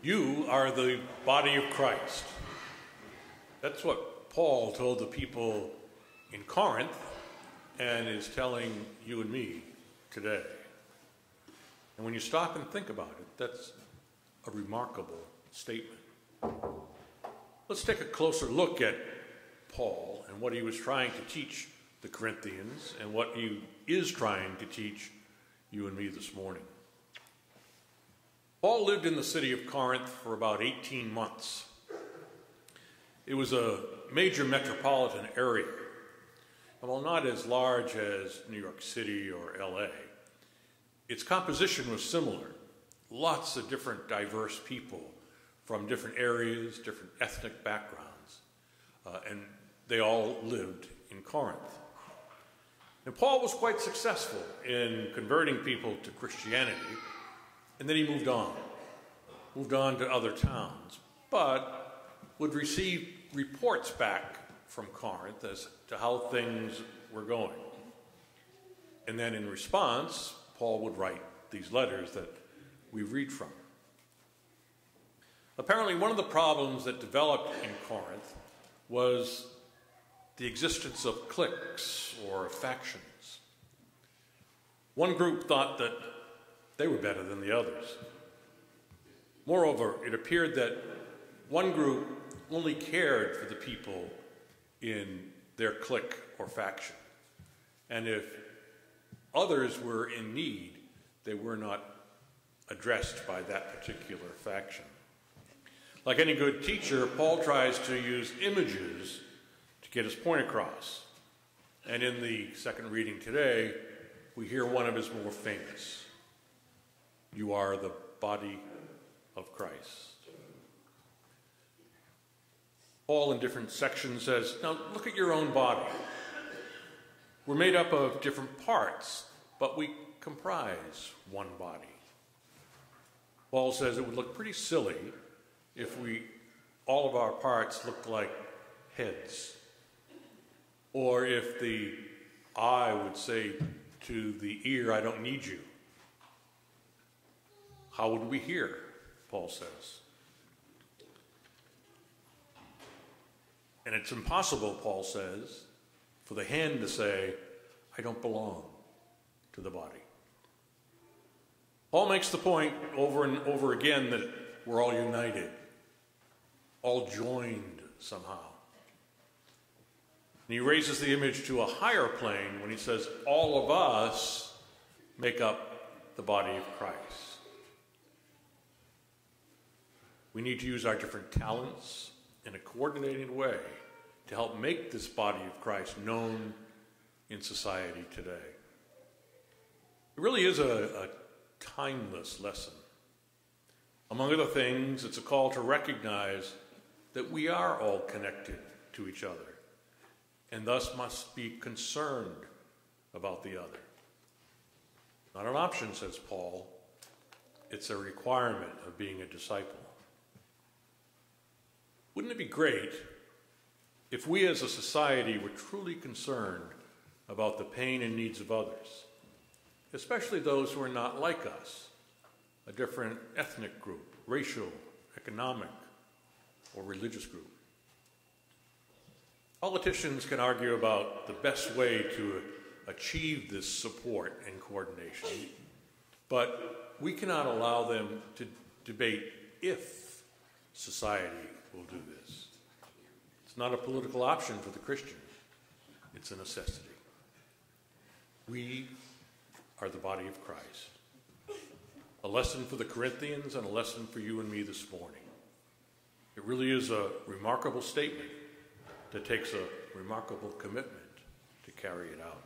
You are the body of Christ. That's what Paul told the people in Corinth and is telling you and me today. And when you stop and think about it, that's a remarkable statement. Let's take a closer look at Paul and what he was trying to teach the Corinthians and what he is trying to teach you and me this morning. Paul lived in the city of Corinth for about 18 months. It was a major metropolitan area, and while not as large as New York City or LA, its composition was similar. Lots of different diverse people from different areas, different ethnic backgrounds, and they all lived in Corinth. And Paul was quite successful in converting people to Christianity, and then he moved on to other towns, but would receive reports back from Corinth as to how things were going. And then in response, Paul would write these letters that we read from. Apparently, one of the problems that developed in Corinth was the existence of cliques or factions. One group thought that they were better than the others. Moreover, it appeared that one group only cared for the people in their clique or faction. And if others were in need, they were not addressed by that particular faction. Like any good teacher, Paul tries to use images to get his point across. And in the second reading today, we hear one of his more famous. You are the body of Christ. Paul in different sections says, now look at your own body. We're made up of different parts, but we comprise one body. Paul says it would look pretty silly if all of our parts looked like heads. Or if the eye would say to the ear, I don't need you. How would we hear, Paul says. And it's impossible, Paul says, for the hand to say, I don't belong to the body. Paul makes the point over and over again that we're all united, all joined somehow. And he raises the image to a higher plane when he says, all of us make up the body of Christ. We need to use our different talents in a coordinated way to help make this body of Christ known in society today. It really is a timeless lesson. Among other things, it's a call to recognize that we are all connected to each other and thus must be concerned about the other. Not an option, says Paul. It's a requirement of being a disciple. Wouldn't it be great if we as a society were truly concerned about the pain and needs of others, especially those who are not like us, a different ethnic group, racial, economic, or religious group? Politicians can argue about the best way to achieve this support and coordination, but we cannot allow them to debate if society will do this. It's not a political option for the Christian. It's a necessity. We are the body of Christ. A lesson for the Corinthians and a lesson for you and me this morning. It really is a remarkable statement that takes a remarkable commitment to carry it out.